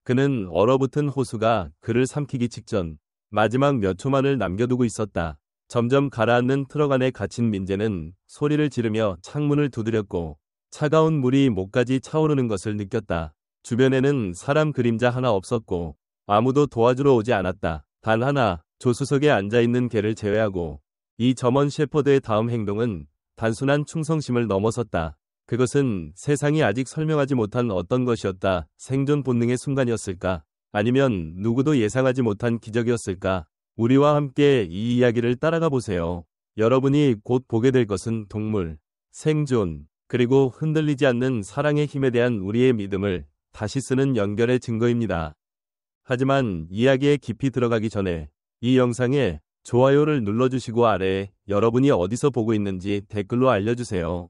그는 얼어붙은 호수가 그를 삼키기 직전 마지막 몇 초만을 남겨두고 있었다. 점점 가라앉는 트럭 안에 갇힌 민재는 소리를 지르며 창문을 두드렸고 차가운 물이 목까지 차오르는 것을 느꼈다. 주변에는 사람 그림자 하나 없었고 아무도 도와주러 오지 않았다. 단 하나, 조수석에 앉아있는 걔를 제외하고. 이 점원 셰퍼드의 다음 행동은 단순한 충성심을 넘어섰다. 그것은 세상이 아직 설명하지 못한 어떤 것이었다. 생존 본능의 순간이었을까? 아니면 누구도 예상하지 못한 기적이었을까? 우리와 함께 이 이야기를 따라가 보세요. 여러분이 곧 보게 될 것은 동물, 생존, 그리고 흔들리지 않는 사랑의 힘에 대한 우리의 믿음을 다시 쓰는 연결의 증거입니다. 하지만 이야기에 깊이 들어가기 전에 이 영상에 좋아요를 눌러주시고 아래에 여러분이 어디서 보고 있는지 댓글로 알려주세요.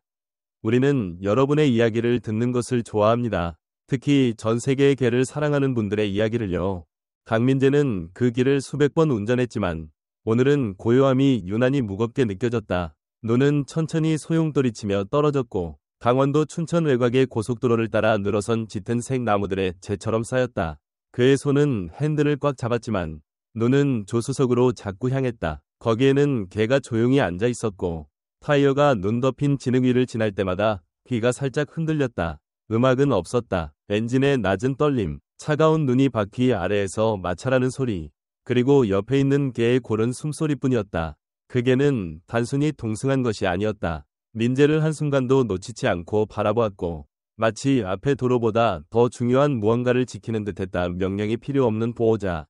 우리는 여러분의 이야기를 듣는 것을 좋아합니다. 특히 전 세계의 개를 사랑하는 분들의 이야기를요. 강민재는 그 길을 수백 번 운전했지만 오늘은 고요함이 유난히 무겁게 느껴졌다. 눈은 천천히 소용돌이치며 떨어졌고 강원도 춘천 외곽의 고속도로를 따라 늘어선 짙은 색 나무들의 재처럼 쌓였다. 그의 손은 핸들을 꽉 잡았지만 눈은 조수석으로 자꾸 향했다. 거기에는 개가 조용히 앉아 있었고 타이어가 눈 덮인 진흙 위를 지날 때마다 귀가 살짝 흔들렸다. 음악은 없었다. 엔진의 낮은 떨림, 차가운 눈이 바퀴 아래에서 마찰하는 소리, 그리고 옆에 있는 개의 고른 숨소리뿐이었다. 그 개는 단순히 동승한 것이 아니었다. 민재를 한순간도 놓치지 않고 바라보았고 마치 앞의 도로보다 더 중요한 무언가를 지키는 듯했다. 명령이 필요 없는 보호자.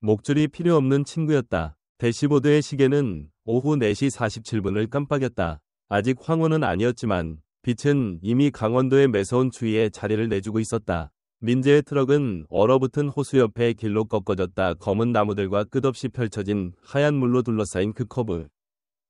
목줄이 필요 없는 친구였다. 대시보드의 시계는 오후 4시 47분을 깜빡였다. 아직 황혼은 아니었지만 빛은 이미 강원도의 매서운 추위에 자리를 내주고 있었다. 민재의 트럭은 얼어붙은 호수 옆에 길로 꺾어졌다. 검은 나무들과 끝없이 펼쳐진 하얀 물로 둘러싸인 그 커브.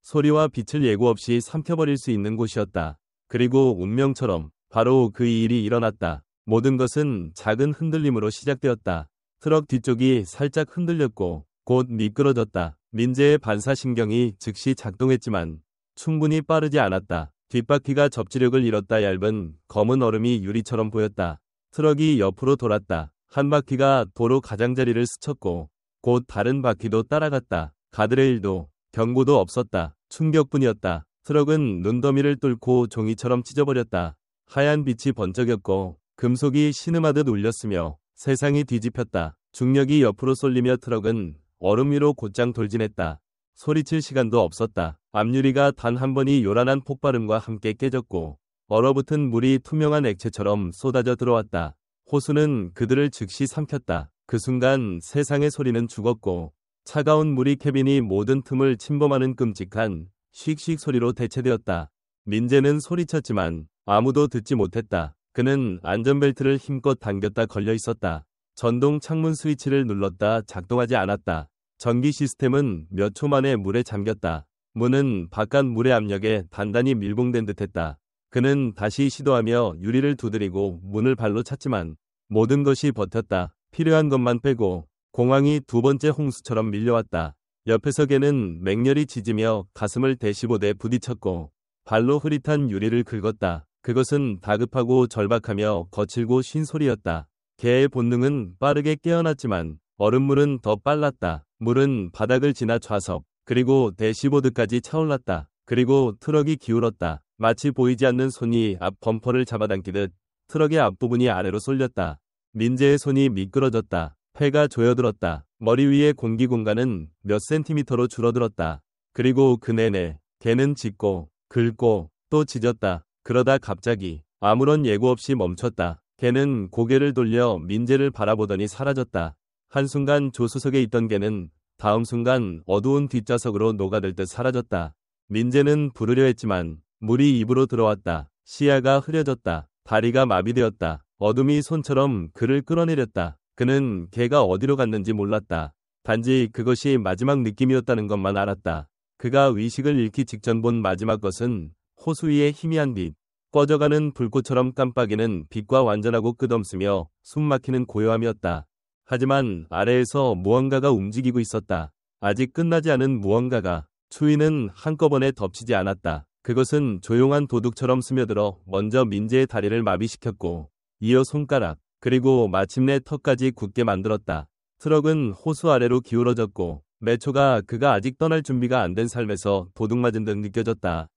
소리와 빛을 예고 없이 삼켜버릴 수 있는 곳이었다. 그리고 운명처럼 바로 그 일이 일어났다. 모든 것은 작은 흔들림으로 시작되었다. 트럭 뒤쪽이 살짝 흔들렸고 곧 미끄러졌다. 민재의 반사신경이 즉시 작동했지만 충분히 빠르지 않았다. 뒷바퀴가 접지력을 잃었다. 얇은 검은 얼음이 유리처럼 보였다. 트럭이 옆으로 돌았다. 한 바퀴가 도로 가장자리를 스쳤고 곧 다른 바퀴도 따라갔다. 가드레일도 경고도 없었다. 충격뿐이었다. 트럭은 눈더미를 뚫고 종이처럼 찢어버렸다. 하얀 빛이 번쩍였고 금속이 신음하듯 울렸으며 세상이 뒤집혔다. 중력이 옆으로 쏠리며 트럭은 얼음 위로 곧장 돌진했다. 소리칠 시간도 없었다. 앞유리가 단 한 번이 요란한 폭발음과 함께 깨졌고 얼어붙은 물이 투명한 액체처럼 쏟아져 들어왔다. 호수는 그들을 즉시 삼켰다. 그 순간 세상의 소리는 죽었고 차가운 물이 캐빈이 모든 틈을 침범하는 끔찍한 씩씩 소리로 대체되었다. 민재는 소리쳤지만 아무도 듣지 못했다. 그는 안전벨트를 힘껏 당겼다. 걸려 있었다. 전동 창문 스위치를 눌렀다. 작동하지 않았다. 전기 시스템은 몇 초 만에 물에 잠겼다. 문은 바깥 물의 압력에 단단히 밀봉된 듯했다. 그는 다시 시도하며 유리를 두드리고 문을 발로 찼지만 모든 것이 버텼다. 필요한 것만 빼고 공황이 두 번째 홍수처럼 밀려왔다. 옆에서 걔는 맹렬히 짖으며 가슴을 대시보드에 부딪혔고 발로 흐릿한 유리를 긁었다. 그것은 다급하고 절박하며 거칠고 쉰 소리였다. 개의 본능은 빠르게 깨어났지만 얼음물은 더 빨랐다. 물은 바닥을 지나 좌석, 그리고 대시보드까지 차올랐다. 그리고 트럭이 기울었다. 마치 보이지 않는 손이 앞 범퍼를 잡아당기듯 트럭의 앞부분이 아래로 쏠렸다. 민재의 손이 미끄러졌다. 폐가 조여들었다. 머리 위의 공기 공간은 몇 센티미터로 줄어들었다. 그리고 그 내내 개는 짖고 긁고 또 짖었다. 그러다 갑자기 아무런 예고 없이 멈췄다. 개는 고개를 돌려 민재를 바라보더니 사라졌다. 한순간 조수석에 있던 개는 다음 순간 어두운 뒷좌석으로 녹아들 듯 사라졌다. 민재는 부르려 했지만 물이 입으로 들어왔다. 시야가 흐려졌다. 다리가 마비되었다. 어둠이 손처럼 그를 끌어내렸다. 그는 개가 어디로 갔는지 몰랐다. 단지 그것이 마지막 느낌이었다는 것만 알았다. 그가 의식을 잃기 직전 본 마지막 것은 호수 위의 희미한 빛, 꺼져가는 불꽃처럼 깜빡이는 빛과 완전하고 끝없으며 숨막히는 고요함이었다. 하지만 아래에서 무언가가 움직이고 있었다. 아직 끝나지 않은 무언가가. 추위는 한꺼번에 덮치지 않았다. 그것은 조용한 도둑처럼 스며들어 먼저 민재의 다리를 마비시켰고 이어 손가락, 그리고 마침내 턱까지 굳게 만들었다. 트럭은 호수 아래로 기울어졌고 매초가 그가 아직 떠날 준비가 안 된 삶에서 도둑맞은 듯 느껴졌다.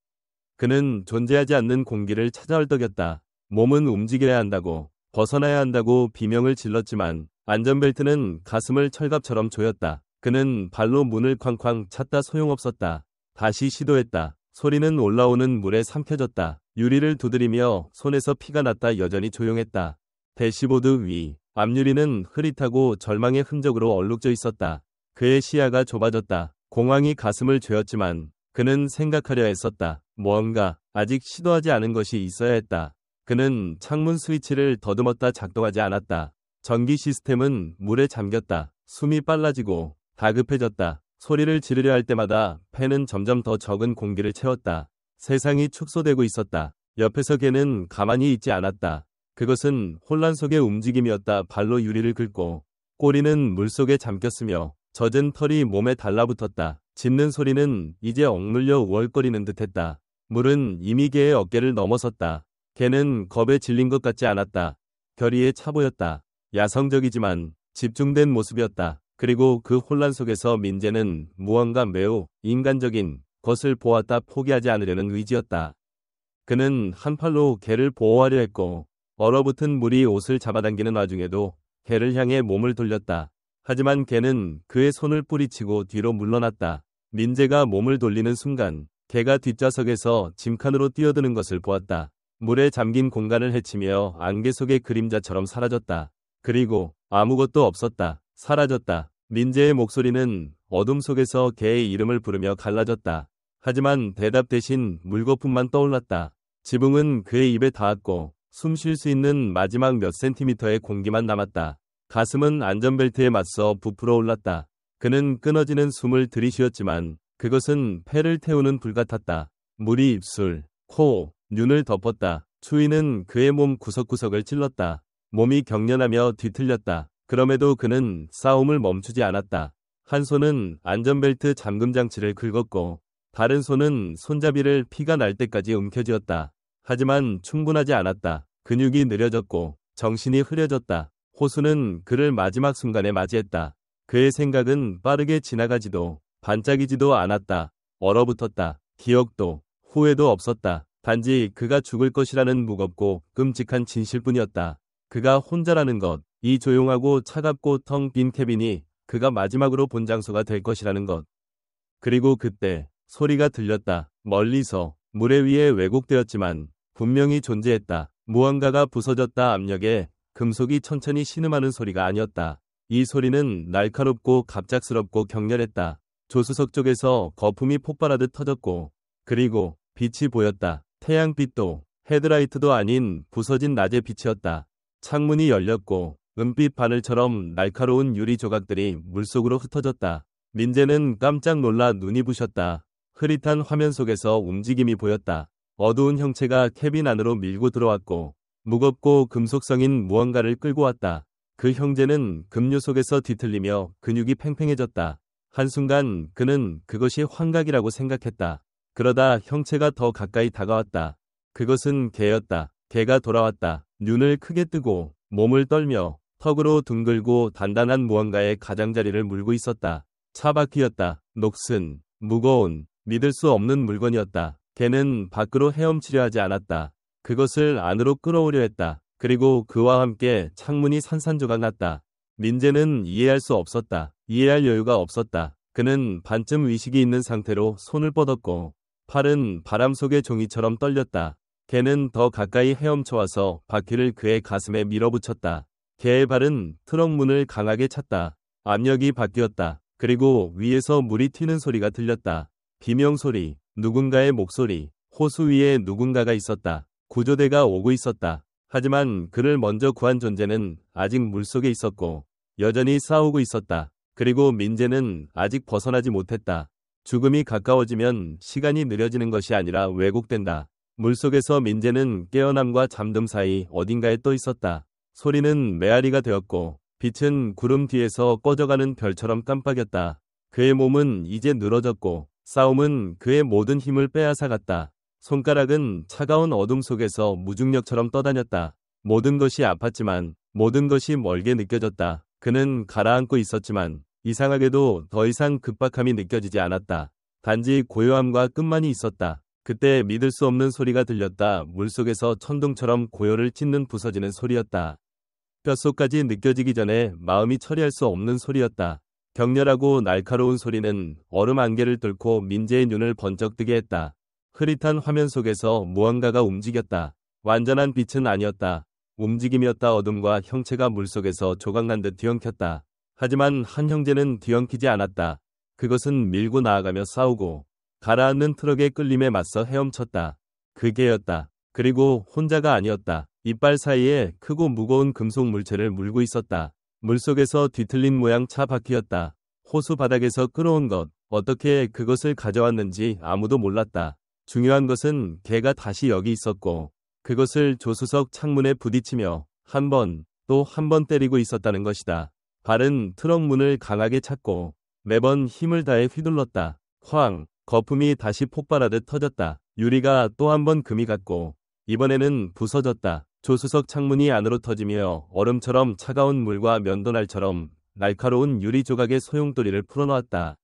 그는 존재하지 않는 공기를 찾아 헐떡였다. 몸은 움직여야 한다고, 벗어나야 한다고 비명을 질렀지만 안전벨트는 가슴을 철갑처럼 조였다. 그는 발로 문을 쾅쾅 찼다. 소용없었다. 다시 시도했다. 소리는 올라오는 물에 삼켜졌다. 유리를 두드리며 손에서 피가 났다. 여전히 조용했다. 대시보드 위, 앞유리는 흐릿하고 절망의 흔적으로 얼룩져 있었다. 그의 시야가 좁아졌다. 공황이 가슴을 죄었지만 그는 생각하려 했었다. 무언가 아직 시도하지 않은 것이 있어야 했다. 그는 창문 스위치를 더듬었다. 작동하지 않았다. 전기 시스템은 물에 잠겼다. 숨이 빨라지고 다급해졌다. 소리를 지르려 할 때마다 팬은 점점 더 적은 공기를 채웠다. 세상이 축소되고 있었다. 옆에서 걔는 가만히 있지 않았다. 그것은 혼란 속의 움직임이었다. 발로 유리를 긁고 꼬리는 물속에 잠겼으며 젖은 털이 몸에 달라붙었다. 짖는 소리는 이제 억눌려 우월거리는 듯했다. 물은 이미 걔의 어깨를 넘어섰다. 걔는 겁에 질린 것 같지 않았다. 결의에 차 보였다. 야성적이지만 집중된 모습이었다. 그리고 그 혼란 속에서 민재는 무언가 매우 인간적인 것을 보았다. 포기하지 않으려는 의지였다. 그는 한 팔로 걔를 보호하려 했고 얼어붙은 물이 옷을 잡아당기는 와중에도 걔를 향해 몸을 돌렸다. 하지만 걔는 그의 손을 뿌리치고 뒤로 물러났다. 민재가 몸을 돌리는 순간 걔가 뒷좌석에서 짐칸으로 뛰어드는 것을 보았다. 물에 잠긴 공간을 헤치며 안개 속의 그림자처럼 사라졌다. 그리고 아무것도 없었다. 사라졌다. 민재의 목소리는 어둠 속에서 걔의 이름을 부르며 갈라졌다. 하지만 대답 대신 물거품만 떠올랐다. 지붕은 그의 입에 닿았고 숨 쉴 수 있는 마지막 몇 센티미터의 공기만 남았다. 가슴은 안전벨트에 맞서 부풀어 올랐다. 그는 끊어지는 숨을 들이쉬었지만 그것은 폐를 태우는 불 같았다. 물이 입술, 코, 눈을 덮었다. 추위는 그의 몸 구석구석을 찔렀다. 몸이 경련하며 뒤틀렸다. 그럼에도 그는 싸움을 멈추지 않았다. 한 손은 안전벨트 잠금 장치를 긁었고 다른 손은 손잡이를 피가 날 때까지 움켜쥐었다. 하지만 충분하지 않았다. 근육이 느려졌고 정신이 흐려졌다. 호수는 그를 마지막 순간에 맞이했다. 그의 생각은 빠르게 지나가지도 반짝이지도 않았다. 얼어붙었다. 기억도 후회도 없었다. 단지 그가 죽을 것이라는 무겁고 끔찍한 진실뿐이었다. 그가 혼자라는 것, 이 조용하고 차갑고 텅 빈 캐빈이 그가 마지막으로 본 장소가 될 것이라는 것. 그리고 그때 소리가 들렸다. 멀리서 물에 위에 왜곡되었지만 분명히 존재했다. 무언가가 부서졌다. 압력에 금속이 천천히 신음하는 소리가 아니었다. 이 소리는 날카롭고 갑작스럽고 격렬했다. 조수석 쪽에서 거품이 폭발하듯 터졌고 그리고 빛이 보였다. 태양빛도 헤드라이트도 아닌 부서진 낮의 빛이었다. 창문이 열렸고 은빛 바늘처럼 날카로운 유리 조각들이 물속으로 흩어졌다. 민재는 깜짝 놀라 눈이 부셨다. 흐릿한 화면 속에서 움직임이 보였다. 어두운 형체가 캐빈 안으로 밀고 들어왔고 무겁고 금속성인 무언가를 끌고 왔다. 그 형제는 급류 속에서 뒤틀리며 근육이 팽팽해졌다. 한순간 그는 그것이 환각이라고 생각했다. 그러다 형체가 더 가까이 다가왔다. 그것은 개였다. 개가 돌아왔다. 눈을 크게 뜨고 몸을 떨며 턱으로 둥글고 단단한 무언가의 가장자리를 물고 있었다. 차바퀴였다. 녹슨, 무거운, 믿을 수 없는 물건이었다. 개는 밖으로 헤엄치려 하지 않았다. 그것을 안으로 끌어오려 했다. 그리고 그와 함께 창문이 산산조각 났다. 민재는 이해할 수 없었다. 이해할 여유가 없었다. 그는 반쯤 의식이 있는 상태로 손을 뻗었고 팔은 바람 속의 종이처럼 떨렸다. 개는 더 가까이 헤엄쳐와서 바퀴를 그의 가슴에 밀어붙였다. 개의 발은 트럭 문을 강하게 찼다. 압력이 바뀌었다. 그리고 위에서 물이 튀는 소리가 들렸다. 비명소리, 누군가의 목소리, 호수 위에 누군가가 있었다. 구조대가 오고 있었다. 하지만 그를 먼저 구한 존재는 아직 물속에 있었고 여전히 싸우고 있었다. 그리고 민재는 아직 벗어나지 못했다. 죽음이 가까워지면 시간이 느려지는 것이 아니라 왜곡된다. 물속에서 민재는 깨어남과 잠듦 사이 어딘가에 떠 있었다. 소리는 메아리가 되었고 빛은 구름 뒤에서 꺼져가는 별처럼 깜빡였다. 그의 몸은 이제 늘어졌고 싸움은 그의 모든 힘을 빼앗아갔다. 손가락은 차가운 어둠 속에서 무중력처럼 떠다녔다. 모든 것이 아팠지만 모든 것이 멀게 느껴졌다. 그는 가라앉고 있었지만 이상하게도 더 이상 급박함이 느껴지지 않았다. 단지 고요함과 끝만이 있었다. 그때 믿을 수 없는 소리가 들렸다. 물속에서 천둥처럼 고요를 찢는 부서지는 소리였다. 뼛속까지 느껴지기 전에 마음이 처리할 수 없는 소리였다. 격렬하고 날카로운 소리는 얼음 안개를 뚫고 민재의 눈을 번쩍 뜨게 했다. 흐릿한 화면 속에서 무언가가 움직였다. 완전한 빛은 아니었다. 움직임이었다. 어둠과 형체가 물속에서 조각난 듯 뒤엉켰다. 하지만 한 형제는 뒤엉키지 않았다. 그것은 밀고 나아가며 싸우고 가라앉는 트럭의 끌림에 맞서 헤엄쳤다. 그 개였다. 그리고 혼자가 아니었다. 이빨 사이에 크고 무거운 금속 물체를 물고 있었다. 물속에서 뒤틀린 모양 차 바퀴였다. 호수 바닥에서 끌어온 것, 어떻게 그것을 가져왔는지 아무도 몰랐다. 중요한 것은 개가 다시 여기 있었고 그것을 조수석 창문에 부딪히며 한 번, 또 한 번 때리고 있었다는 것이다. 발은 트럭 문을 강하게 찼고 매번 힘을 다해 휘둘렀다. 쾅! 거품이 다시 폭발하듯 터졌다. 유리가 또 한 번 금이 갔고 이번에는 부서졌다. 조수석 창문이 안으로 터지며 얼음처럼 차가운 물과 면도날처럼 날카로운 유리 조각의 소용돌이를 풀어놓았다.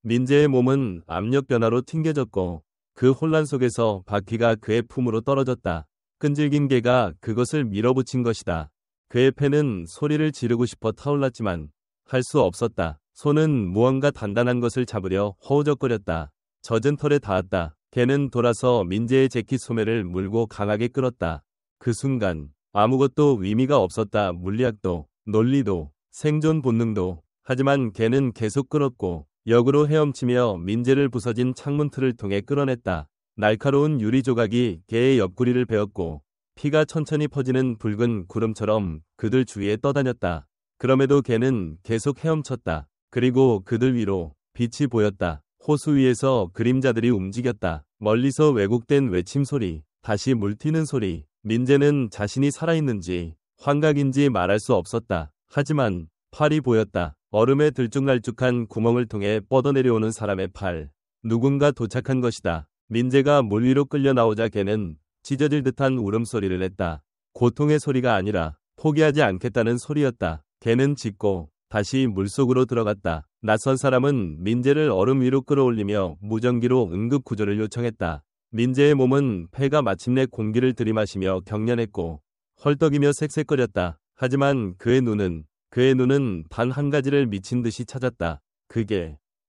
민재의 몸은 압력 변화로 튕겨졌고 그 혼란 속에서 바퀴가 그의 품으로 떨어졌다. 끈질긴 개가 그것을 밀어붙인 것이다. 그의 폐는 소리를 지르고 싶어 타올랐지만 할 수 없었다. 손은 무언가 단단한 것을 잡으려 허우적거렸다. 젖은 털에 닿았다. 개는 돌아서 민재의 재킷 소매를 물고 강하게 끌었다. 그 순간 아무것도 의미가 없었다. 물리학도, 논리도, 생존 본능도. 하지만 개는 계속 끌었고 역으로 헤엄치며 민재를 부서진 창문 틀을 통해 끌어냈다. 날카로운 유리 조각이 개의 옆구리를 베었고 피가 천천히 퍼지는 붉은 구름처럼 그들 주위에 떠다녔다. 그럼에도 개는 계속 헤엄쳤다. 그리고 그들 위로 빛이 보였다. 호수 위에서 그림자들이 움직였다. 멀리서 왜곡된 외침 소리, 다시 물튀는 소리. 민재는 자신이 살아있는지 환각인지 말할 수 없었다. 하지만 팔이 보였다. 얼음에 들쭉날쭉한 구멍을 통해 뻗어내려오는 사람의 팔. 누군가 도착한 것이다. 민재가 물 위로 끌려 나오자 개는 찢어질 듯한 울음소리를 냈다. 고통의 소리가 아니라 포기하지 않겠다는 소리였다. 개는 짖고 다시 물속으로 들어갔다. 낯선 사람은 민재를 얼음 위로 끌어올리며 무전기로 응급구조를 요청했다. 민재의 몸은 폐가 마침내 공기를 들이마시며 경련했고 헐떡이며 색색거렸다. 하지만 그의 눈은 단 한 가지를 미친 듯이 찾았다.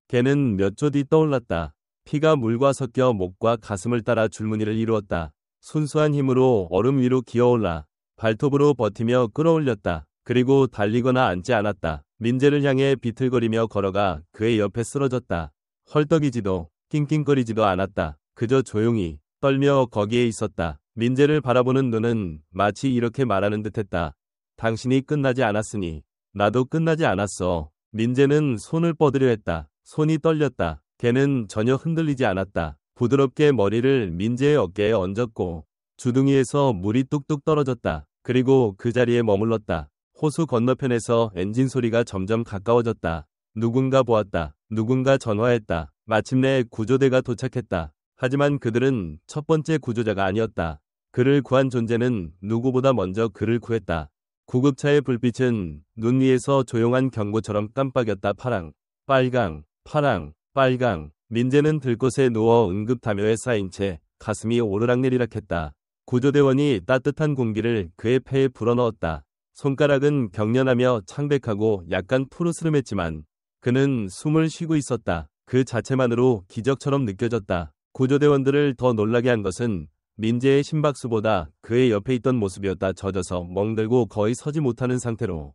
개는 몇 초 뒤 떠올랐다. 피가 물과 섞여 목과 가슴을 따라 줄무늬를 이루었다. 순수한 힘으로 얼음 위로 기어올라 발톱으로 버티며 끌어올렸다. 그리고 달리거나 앉지 않았다. 민재를 향해 비틀거리며 걸어가 그의 옆에 쓰러졌다. 헐떡이지도 낑낑거리지도 않았다. 그저 조용히 떨며 거기에 있었다. 민재를 바라보는 눈은 마치 이렇게 말하는 듯했다. 당신이 끝나지 않았으니 나도 끝나지 않았어. 민재는 손을 뻗으려 했다. 손이 떨렸다. 개는 전혀 흔들리지 않았다. 부드럽게 머리를 민재의 어깨에 얹었고 주둥이에서 물이 뚝뚝 떨어졌다. 그리고 그 자리에 머물렀다. 호수 건너편에서 엔진 소리가 점점 가까워졌다. 누군가 보았다. 누군가 전화했다. 마침내 구조대가 도착했다. 하지만 그들은 첫 번째 구조자가 아니었다. 그를 구한 존재는 누구보다 먼저 그를 구했다. 구급차의 불빛은 눈 위에서 조용한 경고처럼 깜빡였다. 파랑, 빨강, 파랑, 빨강. 민재는 들것에 누워 응급담요에 쌓인 채 가슴이 오르락내리락했다. 구조대원이 따뜻한 공기를 그의 폐에 불어넣었다. 손가락은 경련하며 창백하고 약간 푸르스름했지만 그는 숨을 쉬고 있었다. 그 자체만으로 기적처럼 느껴졌다. 구조대원들을 더 놀라게 한 것은 민재의 심박수보다 그의 옆에 있던 모습이었다. 젖어서 멍들고 거의 서지 못하는 상태로.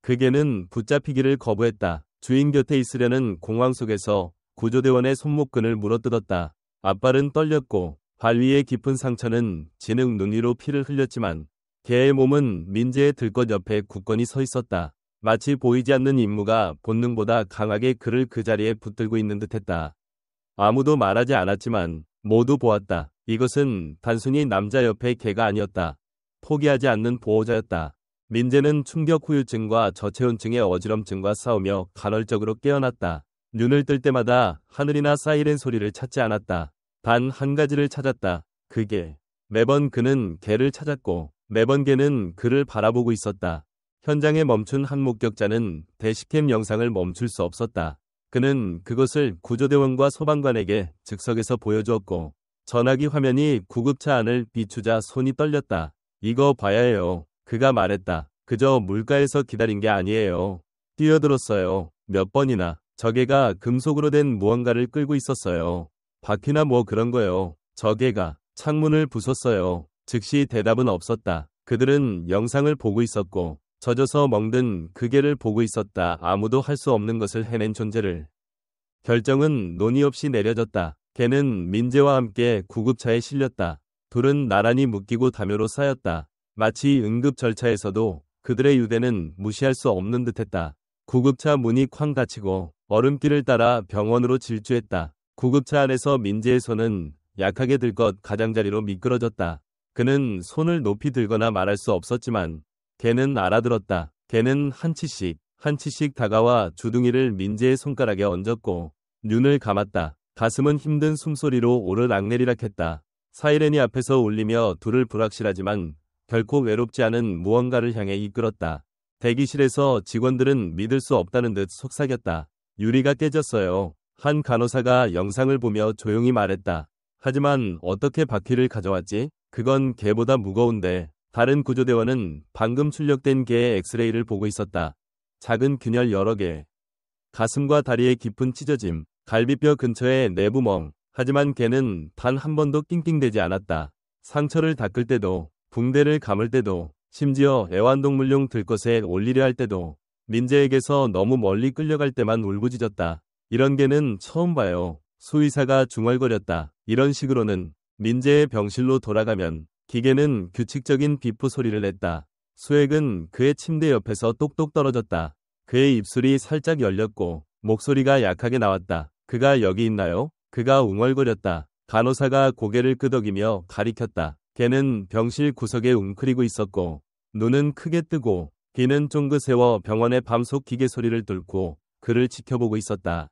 그 개는 붙잡히기를 거부했다. 주인 곁에 있으려는 공황 속에서 구조대원의 손목끈을 물어뜯었다. 앞발은 떨렸고 발 위의 깊은 상처는 진흙 눈 위로 피를 흘렸지만 개의 몸은 민재의 들것 옆에 굳건히 서 있었다. 마치 보이지 않는 임무가 본능보다 강하게 그를 그 자리에 붙들고 있는 듯했다. 아무도 말하지 않았지만 모두 보았다. 이것은 단순히 남자 옆의 개가 아니었다. 포기하지 않는 보호자였다. 민재는 충격 후유증과 저체온증의 어지럼증과 싸우며 간헐적으로 깨어났다. 눈을 뜰 때마다 하늘이나 사이렌 소리를 찾지 않았다. 단 한 가지를 찾았다. 그 개. 매번 그는 개를 찾았고 매번 걔는 그를 바라보고 있었다. 현장에 멈춘 한 목격자는 대시캠 영상을 멈출 수 없었다. 그는 그것을 구조대원과 소방관에게 즉석에서 보여주었고 전화기 화면이 구급차 안을 비추자 손이 떨렸다. 이거 봐야 해요. 그가 말했다. 그저 물가에서 기다린 게 아니에요. 뛰어들었어요. 몇 번이나. 저개가 금속으로 된 무언가를 끌고 있었어요. 바퀴나 뭐 그런 거요. 저개가 창문을 부쉈어요. 즉시 대답은 없었다. 그들은 영상을 보고 있었고 젖어서 멍든 그 개를 보고 있었다. 아무도 할 수 없는 것을 해낸 존재를. 결정은 논의 없이 내려졌다. 개는 민재와 함께 구급차에 실렸다. 둘은 나란히 묶이고 담요로 쌓였다. 마치 응급 절차에서도 그들의 유대는 무시할 수 없는 듯했다. 구급차 문이 쾅 닫히고 얼음길을 따라 병원으로 질주했다. 구급차 안에서 민재의 손은 약하게 들것 가장자리로 미끄러졌다. 그는 손을 높이 들거나 말할 수 없었지만 걔는 알아들었다. 걔는 한 치씩 다가와 주둥이를 민재의 손가락에 얹었고 눈을 감았다. 가슴은 힘든 숨소리로 오르락내리락했다. 사이렌이 앞에서 울리며 둘을 불확실하지만 결코 외롭지 않은 무언가를 향해 이끌었다. 대기실에서 직원들은 믿을 수 없다는 듯 속삭였다. 유리가 깨졌어요. 한 간호사가 영상을 보며 조용히 말했다. 하지만 어떻게 바퀴를 가져왔지? 그건 개보다 무거운데. 다른 구조대원은 방금 출력된 개의 엑스레이를 보고 있었다. 작은 균열 여러 개. 가슴과 다리에 깊은 찢어짐. 갈비뼈 근처에 내부멍. 하지만 개는 단 한 번도 낑낑대지 않았다. 상처를 닦을 때도, 붕대를 감을 때도, 심지어 애완동물용 들것에 올리려 할 때도, 민재에게서 너무 멀리 끌려갈 때만 울부짖었다. 이런 개는 처음 봐요. 수의사가 중얼거렸다. 이런 식으로는 민재의 병실로 돌아가면 기계는 규칙적인 비프 소리를 냈다. 수액은 그의 침대 옆에서 똑똑 떨어졌다. 그의 입술이 살짝 열렸고 목소리가 약하게 나왔다. 그가 여기 있나요? 그가 웅얼거렸다. 간호사가 고개를 끄덕이며 가리켰다. 걔는 병실 구석에 웅크리고 있었고 눈은 크게 뜨고 귀는 쫑긋 세워 병원의 밤속 기계 소리를 뚫고 그를 지켜보고 있었다.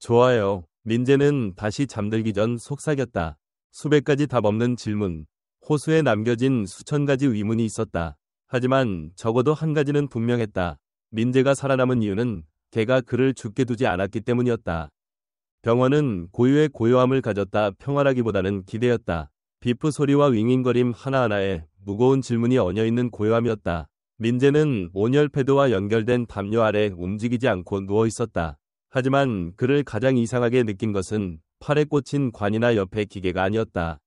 좋아요. 민재는 다시 잠들기 전 속삭였다. 수백 가지 답 없는 질문. 호수에 남겨진 수천 가지 의문이 있었다. 하지만 적어도 한 가지는 분명했다. 민재가 살아남은 이유는 걔가 그를 죽게 두지 않았기 때문이었다. 병원은 고유의 고요함을 가졌다. 평화라기보다는 기대였다. 비프 소리와 윙윙거림 하나하나에 무거운 질문이 얹어있는 고요함이었다. 민재는 온열 패드와 연결된 담요 아래 움직이지 않고 누워 있었다. 하지만 그를 가장 이상하게 느낀 것은 팔에 꽂힌 관이나 옆에 기계가 아니었다.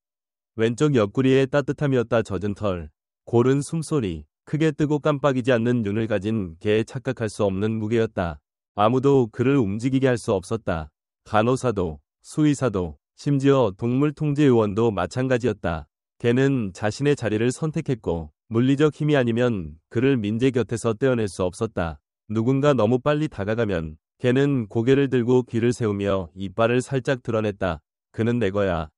왼쪽 옆구리에 따뜻함이었다. 젖은 털, 고른 숨소리, 크게 뜨고 깜빡이지 않는 눈을 가진 개의 착각할 수 없는 무게였다. 아무도 그를 움직이게 할 수 없었다. 간호사도, 수의사도, 심지어 동물통제요원도 마찬가지였다. 개는 자신의 자리를 선택했고 물리적 힘이 아니면 그를 민재 곁에서 떼어낼 수 없었다. 누군가 너무 빨리 다가가면 개는 고개를 들고 귀를 세우며 이빨을 살짝 드러냈다. 그는 내 거야.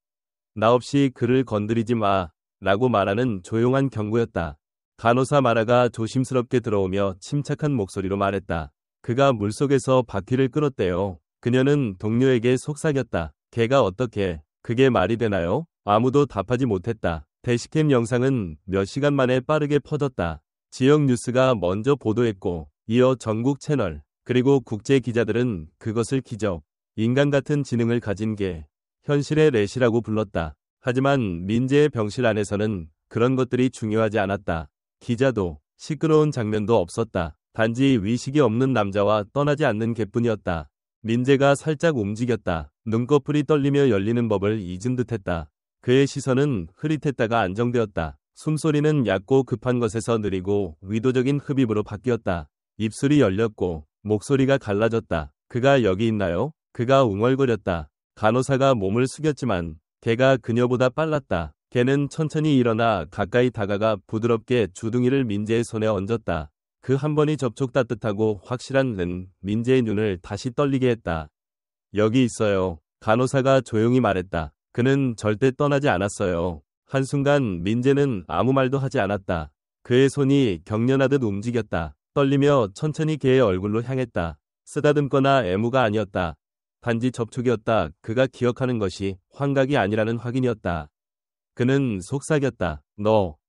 나 없이 그를 건드리지 마. 라고 말하는 조용한 경고였다. 간호사 마라가 조심스럽게 들어오며 침착한 목소리로 말했다. 그가 물속에서 바퀴를 끌었대요. 그녀는 동료에게 속삭였다. 개가 어떻게, 그게 말이 되나요? 아무도 답하지 못했다. 대시캠 영상은 몇 시간 만에 빠르게 퍼졌다. 지역 뉴스가 먼저 보도했고 이어 전국 채널, 그리고 국제 기자들은 그것을 기적, 인간 같은 지능을 가진 개, 현실의 렛이라고 불렀다. 하지만 민재의 병실 안에서는 그런 것들이 중요하지 않았다. 기자도, 시끄러운 장면도 없었다. 단지 위식이 없는 남자와 떠나지 않는 개뿐이었다. 민재가 살짝 움직였다. 눈꺼풀이 떨리며 열리는 법을 잊은 듯했다. 그의 시선은 흐릿했다가 안정되었다. 숨소리는 얕고 급한 것에서 느리고 의도적인 흡입으로 바뀌었다. 입술이 열렸고 목소리가 갈라졌다. 그가 여기 있나요? 그가 웅얼거렸다. 간호사가 몸을 숙였지만 개가 그녀보다 빨랐다. 개는 천천히 일어나 가까이 다가가 부드럽게 주둥이를 민재의 손에 얹었다. 그 한 번이 접촉 따뜻하고 확실한 는 민재의 눈을 다시 떨리게 했다. 여기 있어요. 간호사가 조용히 말했다. 그는 절대 떠나지 않았어요. 한순간 민재는 아무 말도 하지 않았다. 그의 손이 경련하듯 움직였다. 떨리며 천천히 개의 얼굴로 향했다. 쓰다듬거나 애무가 아니었다. 단지 접촉이었다. 그가 기억하는 것이 환각이 아니라는 확인이었다. 그는 속삭였다.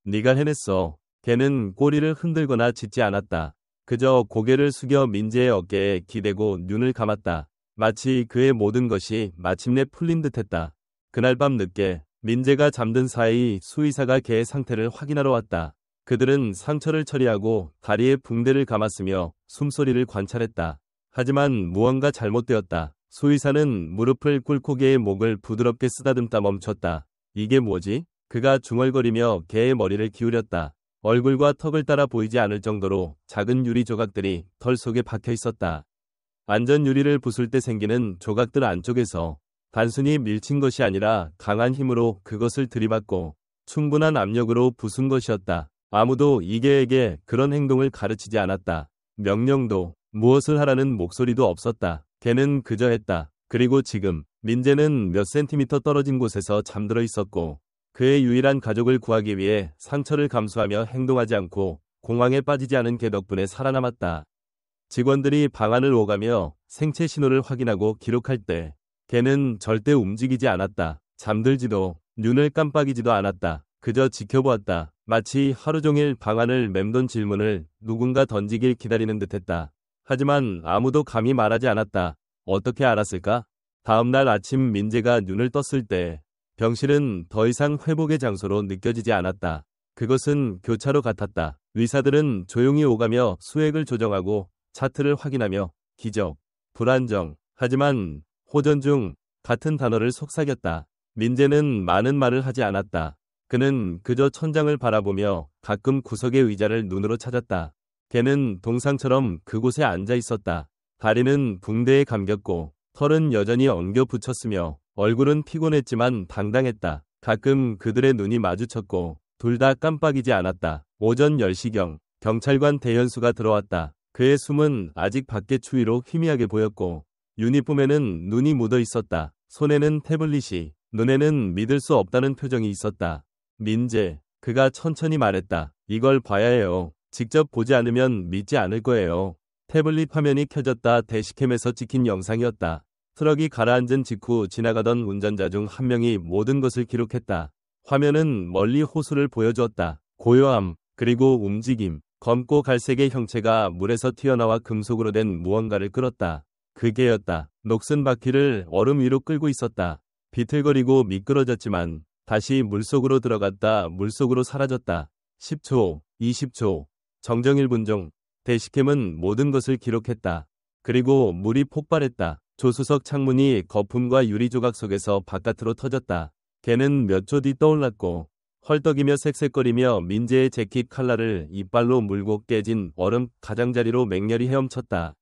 네가 해냈어. 걔는 꼬리를 흔들거나 짖지 않았다. 그저 고개를 숙여 민재의 어깨에 기대고 눈을 감았다. 마치 그의 모든 것이 마침내 풀린 듯했다. 그날 밤 늦게 민재가 잠든 사이 수의사가 걔의 상태를 확인하러 왔다. 그들은 상처를 처리하고 다리에 붕대를 감았으며 숨소리를 관찰했다. 하지만 무언가 잘못되었다. 수의사는 무릎을 꿇고 걔의 목을 부드럽게 쓰다듬다 멈췄다. 이게 뭐지? 그가 중얼거리며 걔의 머리를 기울였다. 얼굴과 턱을 따라 보이지 않을 정도로 작은 유리 조각들이 털 속에 박혀 있었다. 안전 유리를 부술 때 생기는 조각들 안쪽에서 단순히 밀친 것이 아니라 강한 힘으로 그것을 들이받고 충분한 압력으로 부순 것이었다. 아무도 이계에게 그런 행동을 가르치지 않았다. 명령도, 무엇을 하라는 목소리도 없었다. 걔는 그저 했다. 그리고 지금 민재는 몇 센티미터 떨어진 곳에서 잠들어 있었고 그의 유일한 가족을 구하기 위해 상처를 감수하며 행동하지 않고 공황에 빠지지 않은 걔 덕분에 살아남았다. 직원들이 방안을 오가며 생체 신호를 확인하고 기록할 때 걔는 절대 움직이지 않았다. 잠들지도 눈을 깜빡이지도 않았다. 그저 지켜보았다. 마치 하루 종일 방안을 맴돈 질문을 누군가 던지길 기다리는 듯했다. 하지만 아무도 감히 말하지 않았다. 어떻게 알았을까? 다음 날 아침 민재가 눈을 떴을 때 병실은 더 이상 회복의 장소로 느껴지지 않았다. 그것은 교차로 같았다. 의사들은 조용히 오가며 수액을 조정하고 차트를 확인하며 기적, 불안정, 하지만 호전 중 같은 단어를 속삭였다. 민재는 많은 말을 하지 않았다. 그는 그저 천장을 바라보며 가끔 구석의 의자를 눈으로 찾았다. 걔는 동상처럼 그곳에 앉아 있었다. 다리는 붕대에 감겼고 털은 여전히 엉겨 붙였으며 얼굴은 피곤했지만 당당했다. 가끔 그들의 눈이 마주쳤고 둘 다 깜빡이지 않았다. 오전 10시경 경찰관 대현수가 들어왔다. 그의 숨은 아직 밖의 추위로 희미하게 보였고 유니폼에는 눈이 묻어 있었다. 손에는 태블릿이, 눈에는 믿을 수 없다는 표정이 있었다. 민재, 그가 천천히 말했다. 이걸 봐야 해요. 직접 보지 않으면 믿지 않을 거예요. 태블릿 화면이 켜졌다. 대시캠에서 찍힌 영상이었다. 트럭이 가라앉은 직후 지나가던 운전자 중 한 명이 모든 것을 기록했다. 화면은 멀리 호수를 보여주었다. 고요함, 그리고 움직임. 검고 갈색의 형체가 물에서 튀어나와 금속으로 된 무언가를 끌었다. 그게였다. 녹슨 바퀴를 얼음 위로 끌고 있었다. 비틀거리고 미끄러졌지만 다시 물속으로 들어갔다. 물속으로 사라졌다. 10초, 20초, 정정 1분 중 대시캠은 모든 것을 기록했다. 그리고 물이 폭발했다. 조수석 창문이 거품과 유리 조각 속에서 바깥으로 터졌다. 걔는 몇 초 뒤 떠올랐고 헐떡이며 색색거리며 민재의 재킷 칼라를 이빨로 물고 깨진 얼음 가장자리로 맹렬히 헤엄쳤다.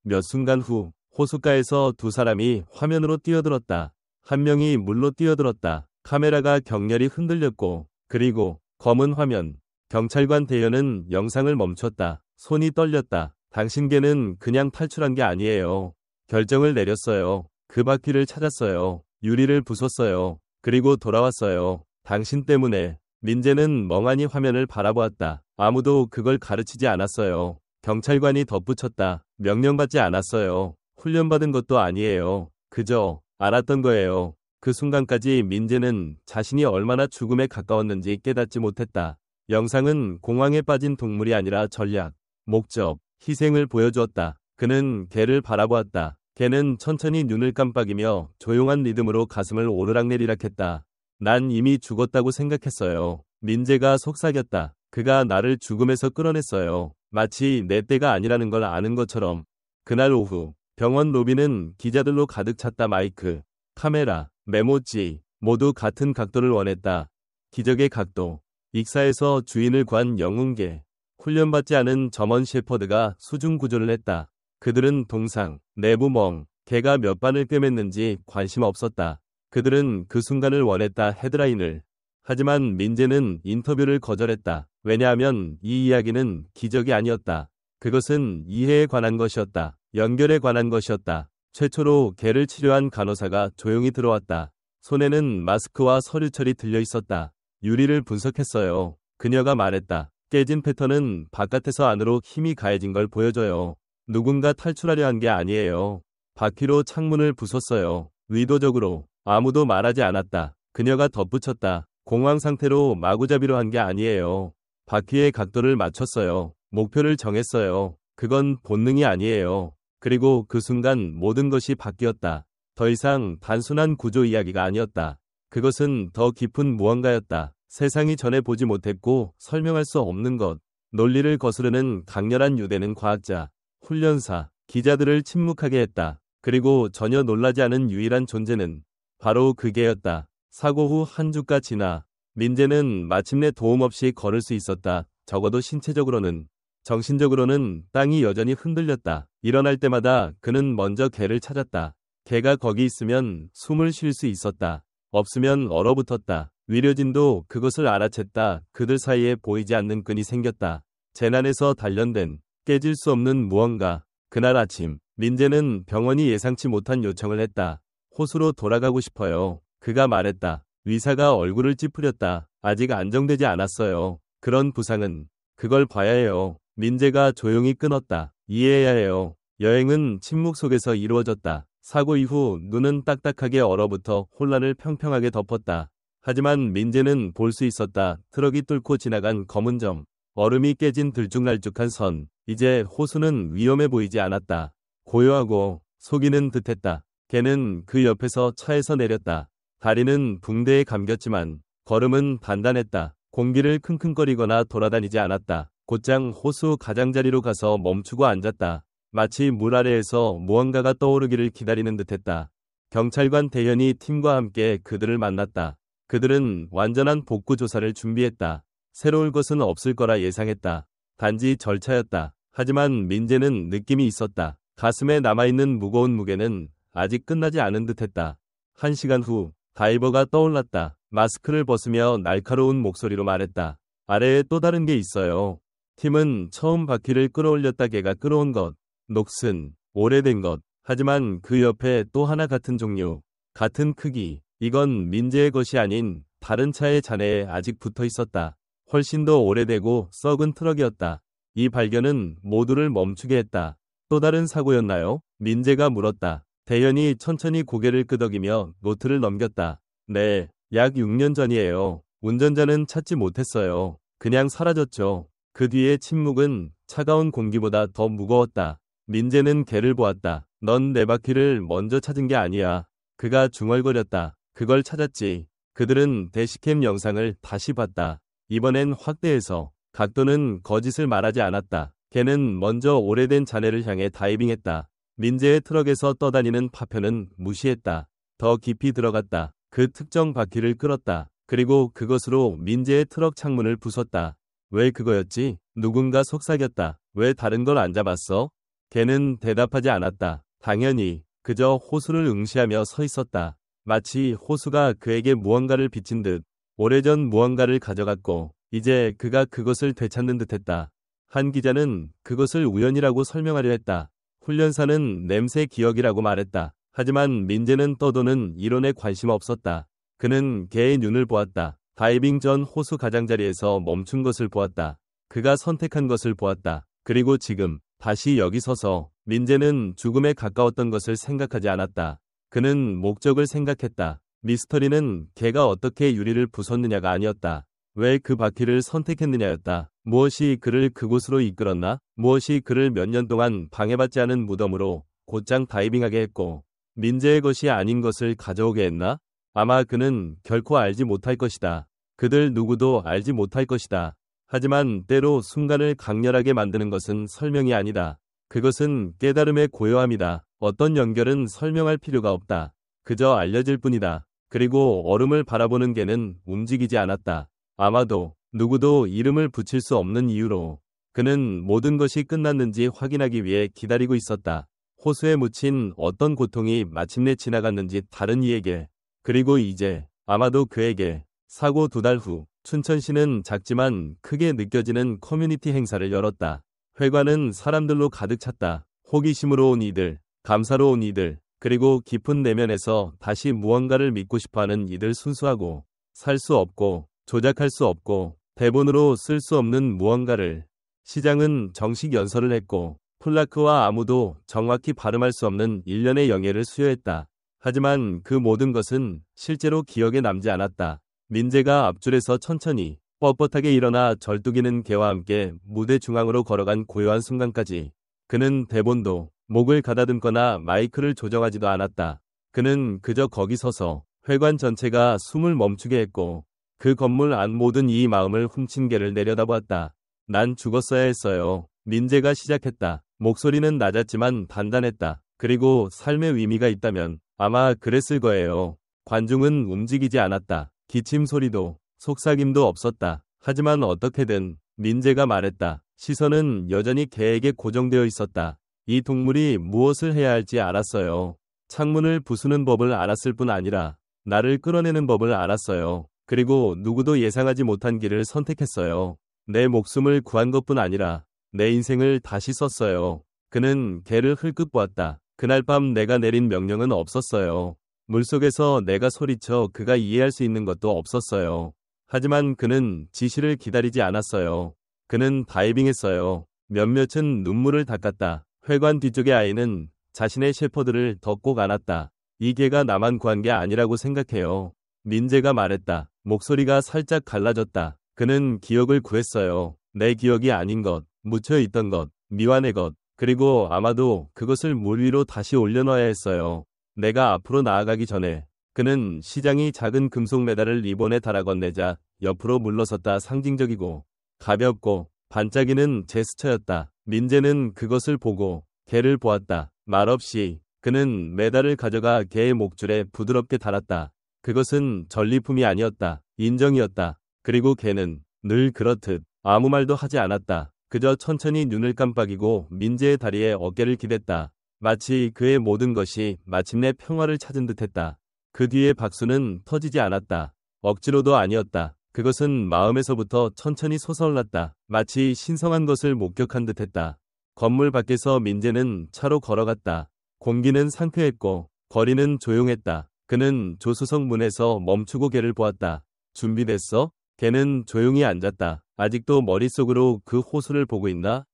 몇 순간 후 호숫가에서 두 사람이 화면으로 뛰어들었다. 한 명이 물로 뛰어들었다. 카메라가 격렬히 흔들렸고 그리고 검은 화면. 경찰관 대현은 영상을 멈췄다. 손이 떨렸다. 당신 걔는 그냥 탈출한 게 아니에요. 결정을 내렸어요. 그 바퀴를 찾았어요. 유리를 부쉈어요. 그리고 돌아왔어요. 당신 때문에. 민재는 멍하니 화면을 바라보았다. 아무도 그걸 가르치지 않았어요. 경찰관이 덧붙였다. 명령받지 않았어요. 훈련받은 것도 아니에요. 그저 알았던 거예요. 그 순간까지 민재는 자신이 얼마나 죽음에 가까웠는지 깨닫지 못했다. 영상은 공황에 빠진 동물이 아니라 전략, 목적, 희생을 보여주었다. 그는 걔를 바라보았다. 걔는 천천히 눈을 깜빡이며 조용한 리듬으로 가슴을 오르락내리락했다. 난 이미 죽었다고 생각했어요. 민재가 속삭였다. 그가 나를 죽음에서 끌어냈어요. 마치 내 때가 아니라는 걸 아는 것처럼. 그날 오후 병원 로비는 기자들로 가득 찼다. 마이크, 카메라, 메모지 모두 같은 각도를 원했다. 기적의 각도. 익사에서 주인을 구한 영웅계. 훈련받지 않은 점원 셰퍼드가 수중 구조를 했다. 그들은 동상, 내부 멍, 개가 몇 반을 꿰맸는지 관심 없었다. 그들은 그 순간을 원했다. 헤드라인을. 하지만 민재는 인터뷰를 거절했다. 왜냐하면 이 이야기는 기적이 아니었다. 그것은 이해에 관한 것이었다. 연결에 관한 것이었다. 최초로 개를 치료한 간호사가 조용히 들어왔다. 손에는 마스크와 서류철이 들려 있었다. 유리를 분석했어요. 그녀가 말했다. 깨진 패턴은 바깥에서 안으로 힘이 가해진 걸 보여줘요. 누군가 탈출하려 한 게 아니에요. 바퀴로 창문을 부쉈어요. 의도적으로. 아무도 말하지 않았다. 그녀가 덧붙였다. 공황 상태로 마구잡이로 한 게 아니에요. 바퀴의 각도를 맞췄어요. 목표를 정했어요. 그건 본능이 아니에요. 그리고 그 순간 모든 것이 바뀌었다. 더 이상 단순한 구조 이야기가 아니었다. 그것은 더 깊은 무언가였다. 세상이 전에 보지 못했고 설명할 수 없는 것. 논리를 거스르는 강렬한 유대는 과학자, 훈련사, 기자들을 침묵하게 했다. 그리고 전혀 놀라지 않은 유일한 존재는 바로 그게였다. 사고 후 한 주가 지나 민재는 마침내 도움 없이 걸을 수 있었다. 적어도 신체적으로는. 정신적으로는 땅이 여전히 흔들렸다. 일어날 때마다 그는 먼저 개를 찾았다. 개가 거기 있으면 숨을 쉴 수 있었다. 없으면 얼어붙었다. 위려진도 그것을 알아챘다. 그들 사이에 보이지 않는 끈이 생겼다. 재난에서 단련된 깨질 수 없는 무언가. 그날 아침 민재는 병원이 예상치 못한 요청을 했다. 호수로 돌아가고 싶어요. 그가 말했다. 의사가 얼굴을 찌푸렸다. 아직 안정되지 않았어요. 그런 부상은 그걸 봐야 해요. 민재가 조용히 끊었다. 이해해야 해요. 여행은 침묵 속에서 이루어졌다. 사고 이후 눈은 딱딱하게 얼어붙어 혼란을 평평하게 덮었다. 하지만 민재는 볼 수 있었다. 트럭이 뚫고 지나간 검은 점. 얼음이 깨진 들쭉날쭉한 선. 이제 호수는 위험해 보이지 않았다. 고요하고 속이는 듯했다. 걔는 그 옆에서 차에서 내렸다. 다리는 붕대에 감겼지만 걸음은 단단했다. 공기를 킁킁거리거나 돌아다니지 않았다. 곧장 호수 가장자리로 가서 멈추고 앉았다. 마치 물 아래에서 무언가가 떠오르기를 기다리는 듯했다. 경찰관 대현이 팀과 함께 그들을 만났다. 그들은 완전한 복구 조사를 준비했다. 새로울 것은 없을 거라 예상했다. 단지 절차였다. 하지만 민재는 느낌이 있었다. 가슴에 남아있는 무거운 무게는 아직 끝나지 않은 듯했다. 1시간 후 다이버가 떠올랐다. 마스크를 벗으며 날카로운 목소리로 말했다. 아래에 또 다른 게 있어요. 팀은 처음 바퀴를 끌어올렸다. 걔가 끌어온 것. 녹슨, 오래된 것. 하지만 그 옆에 또 하나 같은 종류, 같은 크기. 이건 민재의 것이 아닌 다른 차의 잔해에 아직 붙어 있었다. 훨씬 더 오래되고 썩은 트럭이었다. 이 발견은 모두를 멈추게 했다. 또 다른 사고였나요? 민재가 물었다. 대현이 천천히 고개를 끄덕이며 노트를 넘겼다. 네, 약 6년 전이에요. 운전자는 찾지 못했어요. 그냥 사라졌죠. 그 뒤의 침묵은 차가운 공기보다 더 무거웠다. 민재는 걔를 보았다. 넌 내 바퀴를 먼저 찾은 게 아니야. 그가 중얼거렸다. 그걸 찾았지. 그들은 대시캠 영상을 다시 봤다. 이번엔 확대해서. 각도는 거짓을 말하지 않았다. 걔는 먼저 오래된 잔해를 향해 다이빙했다. 민재의 트럭에서 떠다니는 파편은 무시했다. 더 깊이 들어갔다. 그 특정 바퀴를 끌었다. 그리고 그것으로 민재의 트럭 창문을 부쉈다. 왜 그거였지? 누군가 속삭였다. 왜 다른 걸 안 잡았어? 걔는 대답하지 않았다. 당연히 그저 호수를 응시하며 서 있었다. 마치 호수가 그에게 무언가를 비친 듯. 오래전 무언가를 가져갔고 이제 그가 그것을 되찾는 듯했다. 한 기자는 그것을 우연이라고 설명하려 했다. 훈련사는 냄새 기억이라고 말했다. 하지만 민재는 떠도는 이론에 관심 없었다. 그는 개의 눈을 보았다. 다이빙 전 호수 가장자리에서 멈춘 것을 보았다. 그가 선택한 것을 보았다. 그리고 지금 다시 여기 서서 민재는 죽음에 가까웠던 것을 생각하지 않았다. 그는 목적을 생각했다. 미스터리는 걔가 어떻게 유리를 부쉈느냐가 아니었다. 왜 그 바퀴를 선택했느냐였다. 무엇이 그를 그곳으로 이끌었나? 무엇이 그를 몇 년 동안 방해받지 않은 무덤으로 곧장 다이빙하게 했고 민재의 것이 아닌 것을 가져오게 했나? 아마 그는 결코 알지 못할 것이다. 그들 누구도 알지 못할 것이다. 하지만 때로 순간을 강렬하게 만드는 것은 설명이 아니다. 그것은 깨달음의 고요함이다. 어떤 연결은 설명할 필요가 없다. 그저 알려질 뿐이다. 그리고 얼음을 바라보는 개는 움직이지 않았다. 아마도 누구도 이름을 붙일 수 없는 이유로 그는 모든 것이 끝났는지 확인하기 위해 기다리고 있었다. 호수에 묻힌 어떤 고통이 마침내 지나갔는지 다른 이에게. 그리고 이제 아마도 그에게. 사고 2달 후 춘천시는 작지만 크게 느껴지는 커뮤니티 행사를 열었다. 회관은 사람들로 가득 찼다. 호기심으로 온 이들, 감사로 온 이들, 그리고 깊은 내면에서 다시 무언가를 믿고 싶어하는 이들. 순수하고 살 수 없고 조작할 수 없고 대본으로 쓸 수 없는 무언가를. 시장은 정식 연설을 했고 플라크와 아무도 정확히 발음할 수 없는 일련의 영예를 수여했다. 하지만 그 모든 것은 실제로 기억에 남지 않았다. 민재가 앞줄에서 천천히 뻣뻣하게 일어나 절뚝이는 개와 함께 무대 중앙으로 걸어간 고요한 순간까지 그는 대본도 목을 가다듬거나 마이크를 조정하지도 않았다. 그는 그저 거기 서서 회관 전체가 숨을 멈추게 했고 그 건물 안 모든 이 마음을 훔친 개를 내려다보았다. 난 죽었어야 했어요. 민재가 시작했다. 목소리는 낮았지만 단단했다. 그리고 삶의 의미가 있다면 아마 그랬을 거예요. 관중은 움직이지 않았다. 기침 소리도 속삭임도 없었다. 하지만 어떻게든 민재가 말했다. 시선은 여전히 개에게 고정되어 있었다. 이 동물이 무엇을 해야 할지 알았어요. 창문을 부수는 법을 알았을 뿐 아니라 나를 끌어내는 법을 알았어요. 그리고 누구도 예상하지 못한 길을 선택했어요. 내 목숨을 구한 것뿐 아니라 내 인생을 다시 썼어요. 그는 개를 흘끗 보았다. 그날 밤 내가 내린 명령은 없었어요. 물속에서 내가 소리쳐 그가 이해할 수 있는 것도 없었어요. 하지만 그는 지시를 기다리지 않았어요. 그는 다이빙했어요. 몇몇은 눈물을 닦았다. 회관 뒤쪽의 아이는 자신의 셰퍼드를 더 꼭 안았다. 이 개가 나만 구한 게 아니라고 생각해요. 민재가 말했다. 목소리가 살짝 갈라졌다. 그는 기억을 구했어요. 내 기억이 아닌 것, 묻혀있던 것, 미완의 것, 그리고 아마도 그것을 물 위로 다시 올려놔야 했어요. 내가 앞으로 나아가기 전에 그는 시장이 작은 금속 메달을 리본에 달아 건네자 옆으로 물러섰다. 상징적이고 가볍고 반짝이는 제스처였다. 민재는 그것을 보고 개를 보았다. 말없이 그는 메달을 가져가 개의 목줄에 부드럽게 달았다. 그것은 전리품이 아니었다. 인정이었다. 그리고 개는 늘 그렇듯 아무 말도 하지 않았다. 그저 천천히 눈을 깜빡이고 민재의 다리에 어깨를 기댔다. 마치 그의 모든 것이 마침내 평화를 찾은 듯했다. 그 뒤에 박수는 터지지 않았다. 억지로도 아니었다. 그것은 마음에서부터 천천히 솟아올랐다. 마치 신성한 것을 목격한 듯했다. 건물 밖에서 민재는 차로 걸어갔다. 공기는 상쾌했고 거리는 조용했다. 그는 조수석 문에서 멈추고 개를 보았다. 준비됐어? 개는 조용히 앉았다. 아직도 머릿속으로 그 호수를 보고 있나?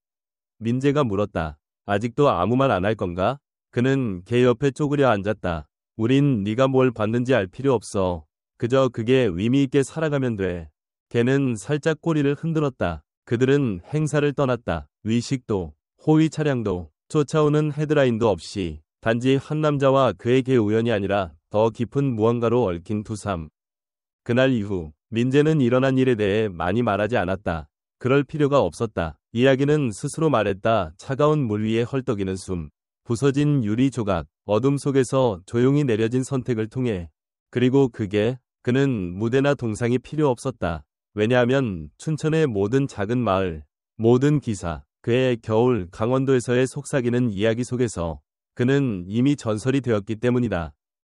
민재가 물었다. 아직도 아무 말 안 할 건가? 그는 개 옆에 쪼그려 앉았다. 우린 네가 뭘 봤는지 알 필요 없어. 그저 그게 의미 있게 살아가면 돼. 개는 살짝 꼬리를 흔들었다. 그들은 행사를 떠났다. 의식도, 호위 차량도, 쫓아오는 헤드라인도 없이 단지 한 남자와 그의 개 우연이 아니라 더 깊은 무언가로 얽힌 두 삶. 그날 이후 민재는 일어난 일에 대해 많이 말하지 않았다. 그럴 필요가 없었다. 이야기는 스스로 말했다. 차가운 물 위에 헐떡이는 숨, 부서진 유리 조각, 어둠 속에서 조용히 내려진 선택을 통해. 그리고 그는 무대나 동상이 필요 없었다. 왜냐하면 춘천의 모든 작은 마을, 모든 기사, 그의 겨울 강원도에서의 속삭이는 이야기 속에서 그는 이미 전설이 되었기 때문이다.